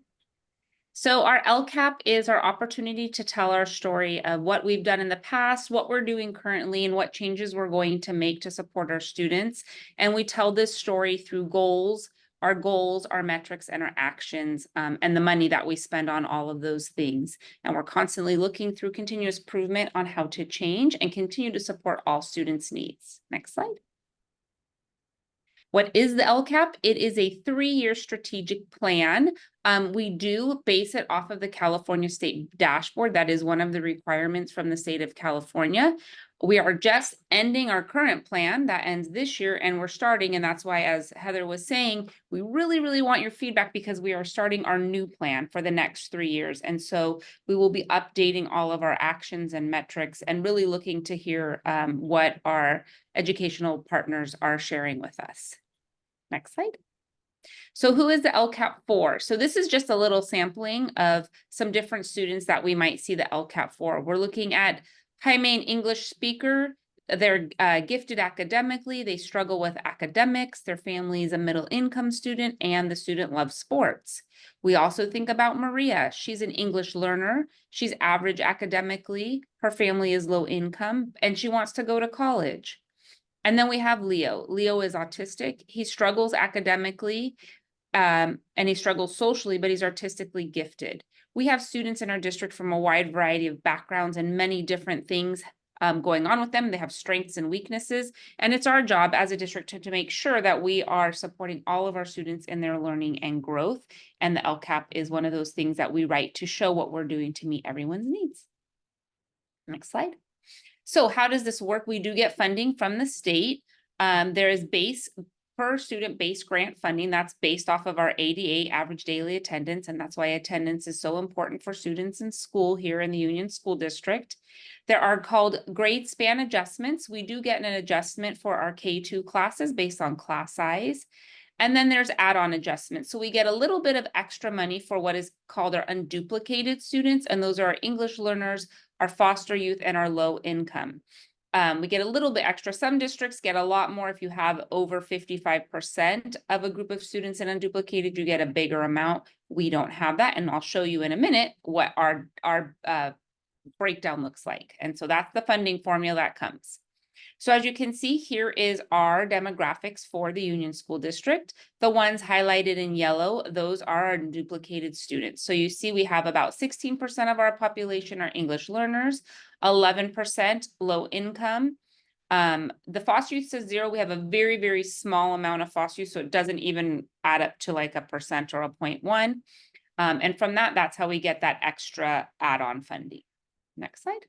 So our LCAP is our opportunity to tell our story of what we've done in the past, what we're doing currently, and what changes we're going to make to support our students. And we tell this story through goals, our metrics, and our actions, and the money that we spend on all of those things. And we're constantly looking through continuous improvement on how to change and continue to support all students' needs. Next slide. What is the LCAP? It is a 3-year strategic plan. We do base it off of the California State Dashboard. That is one of the requirements from the state of California. We are just ending our current plan that ends this year, and we're starting, and that's why, as Heather was saying, we really, really want your feedback, because we are starting our new plan for the next 3 years. And so we will be updating all of our actions and metrics and really looking to hear what our educational partners are sharing with us. Next slide. So who is the LCAP for? So this is just a little sampling of some different students that we might see the LCAP for. We're looking at high main English speaker. They're gifted academically. They struggle with academics. Their family is a middle income student, and the student loves sports. We also think about Maria. She's an English learner. She's average academically. Her family is low income, and she wants to go to college. And then we have Leo. Leo is autistic. He struggles academically and he struggles socially, but he's artistically gifted. We have students in our district from a wide variety of backgrounds and many different things going on with them. They have strengths and weaknesses. And it's our job as a district to make sure that we are supporting all of our students in their learning and growth. And the LCAP is one of those things that we write to show what we're doing to meet everyone's needs. Next slide. So how does this work? We do get funding from the state. There is per student base grant funding that's based off of our ADA, average daily attendance, and that's why attendance is so important for students in school here in the Union School District. There are called grade span adjustments. We do get an adjustment for our K-2 classes based on class size. And then there's add-on adjustments. So we get a little bit of extra money for what is called our unduplicated students, and those are our English learners, our foster youth, and our low income. We get a little bit extra. Some districts get a lot more. If you have over 55% of a group of students in unduplicated, you get a bigger amount. We don't have that, and I'll show you in a minute what our breakdown looks like. And so that's the funding formula that comes. So as you can see, here is our demographics for the Union School District. The ones highlighted in yellow, those are our duplicated students. So you see we have about 16% of our population are English learners, 11% low income. The foster youth says 0. We have a very, very small amount of foster youth, so it doesn't even add up to like a percent or a 0.1. And from that, that's how we get that extra add-on funding. Next slide.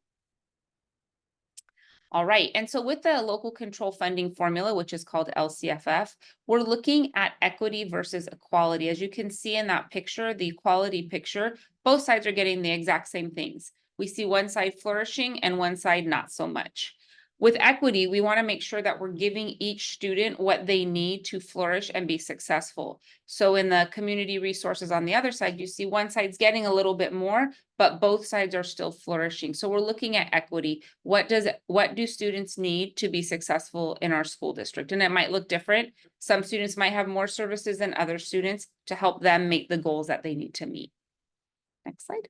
All right, and so with the local control funding formula, which is called LCFF, we're looking at equity versus equality. As you can see in that picture, the equality picture, both sides are getting the exact same things. We see one side flourishing and one side not so much. With equity, we want to make sure that we're giving each student what they need to flourish and be successful. So in the community resources on the other side, you see one side's getting a little bit more, but both sides are still flourishing. So we're looking at equity. What do students need to be successful in our school district? And it might look different. Some students might have more services than other students to help them make the goals that they need to meet. Next slide.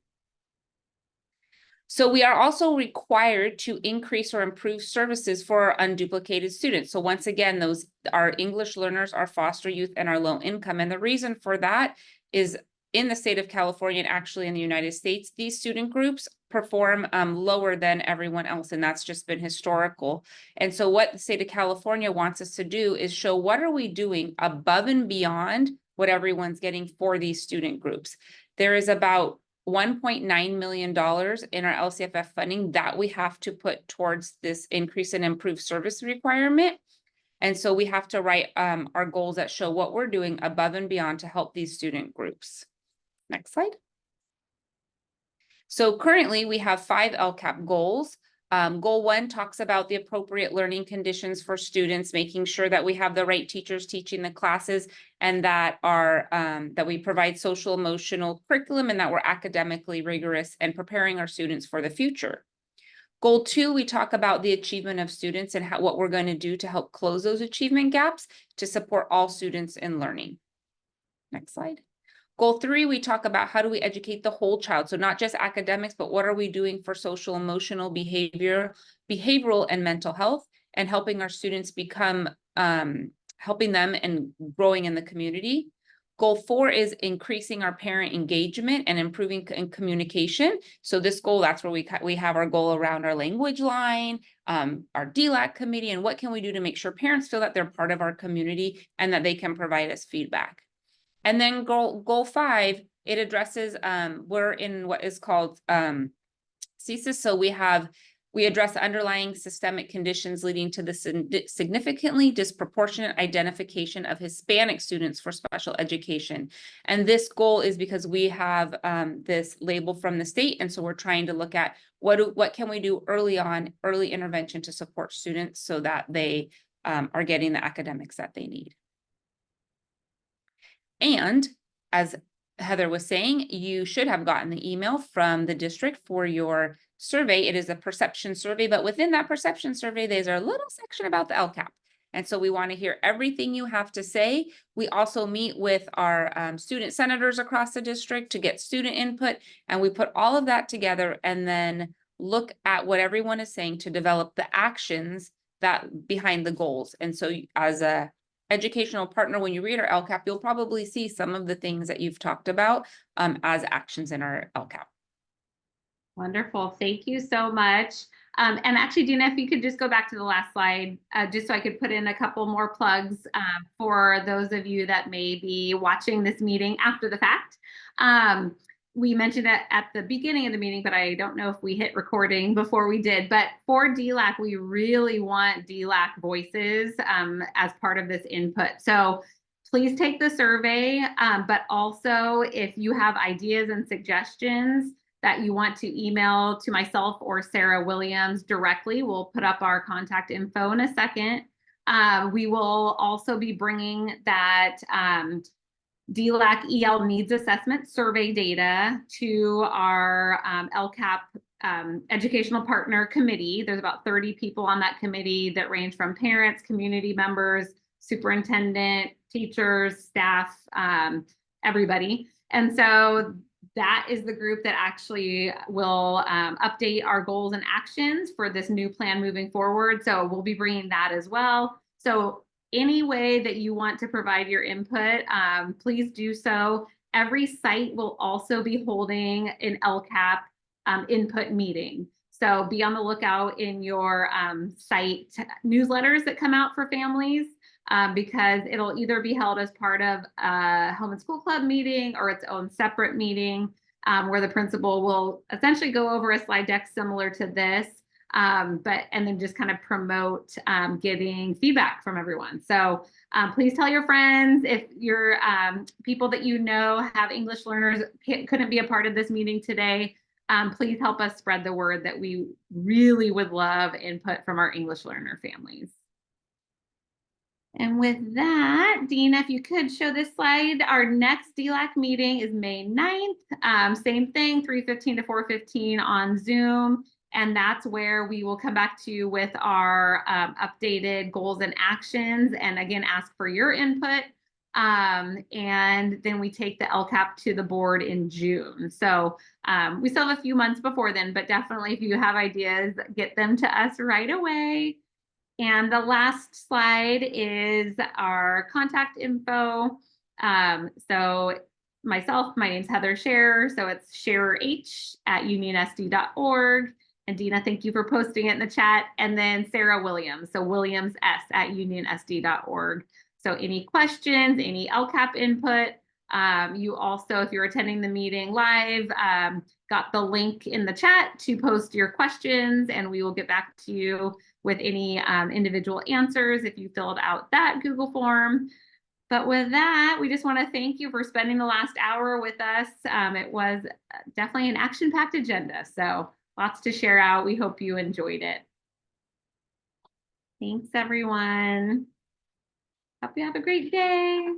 So we are also required to increase or improve services for our unduplicated students. So once again, those are English learners, our foster youth, and our low income. And the reason for that is in the state of California and actually in the United States, these student groups perform lower than everyone else, and that's just been historical. And so what the state of California wants us to do is show what are we doing above and beyond what everyone's getting for these student groups. There is about $1.9 million in our LCFF funding that we have to put towards this increase in improved service requirement. And so we have to write our goals that show what we're doing above and beyond to help these student groups. Next slide. So currently we have 5 LCAP goals. Goal 1 talks about the appropriate learning conditions for students, making sure that we have the right teachers teaching the classes and that that we provide social emotional curriculum and that we're academically rigorous and preparing our students for the future. Goal 2, we talk about the achievement of students and what we're going to do to help close those achievement gaps to support all students in learning. Next slide. Goal 3, we talk about how do we educate the whole child. So not just academics, but what are we doing for social, emotional, behavioral, and mental health, and helping our students become, helping them and growing in the community. Goal 4 is increasing our parent engagement and improving in communication. So this goal, that's where we have our goal around our language line, our DELAC committee, and what can we do to make sure parents feel that they're part of our community and that they can provide us feedback. And then goal 5, it addresses, we're in what is called CSIS. So we address underlying systemic conditions leading to the significantly disproportionate identification of Hispanic students for special education. And this goal is because we have this label from the state. And so we're trying to look at what can we do early on, early intervention to support students so that they are getting the academics that they need. And as Heather was saying, you should have gotten the email from the district for your survey. It is a perception survey, but within that perception survey, there's a little section about the LCAP. And so we want to hear everything you have to say. We also meet with our student senators across the district to get student input. And we put all of that together and then look at what everyone is saying to develop the actions that behind the goals. And so as a educational partner, when you read our LCAP, you'll probably see some of the things that you've talked about as actions in our LCAP. Wonderful. Thank you so much. And actually, Dina, if you could just go back to the last slide, just so I could put in a couple more plugs for those of you that may be watching this meeting after the fact. We mentioned it at the beginning of the meeting, but I don't know if we hit recording before we did. But for DELAC, we really want DELAC voices as part of this input. So please take the survey, but also if you have ideas and suggestions that you want to email to myself or Sarah Williams directly, we'll put up our contact info in a second. We will also be bringing that DELAC EL needs assessment survey data to our LCAP educational partner committee. There's about 30 people on that committee that range from parents, community members, superintendent, teachers, staff, everybody. And so that is the group that actually will update our goals and actions for this new plan moving forward. So we'll be bringing that as well. So any way that you want to provide your input, please do so. Every site will also be holding an LCAP input meeting. So be on the lookout in your site newsletters that come out for families because it'll either be held as part of a home and school club meeting or its own separate meeting where the principal will essentially go over a slide deck similar to this. And then just kind of promote getting feedback from everyone. So please tell your friends if your people that you know have English learners couldn't be a part of this meeting today. please help us spread the word that we really would love input from our English learner families. And with that, Dina, if you could show this slide, our next DELAC meeting is May 9th. Same thing, 3:15 to 4:15 on Zoom. And that's where we will come back to you with our updated goals and actions. And again, ask for your input. And then we take the LCAP to the board in June. So we still have a few months before then, but definitely if you have ideas, get them to us right away. And the last slide is our contact info. So myself, my name's Heather Scherer. So it's schererh@unionsd.org. And Dina, thank you for posting it in the chat. And then Sarah Williams, so williams@unionsd.org. So any questions, any LCAP input, you also, if you're attending the meeting live, got the link in the chat to post your questions, and we will get back to you with any individual answers if you filled out that Google form. But with that, we just want to thank you for spending the last hour with us. It was definitely an action-packed agenda, so lots to share out. We hope you enjoyed it. Thanks, everyone. Hope you have a great day.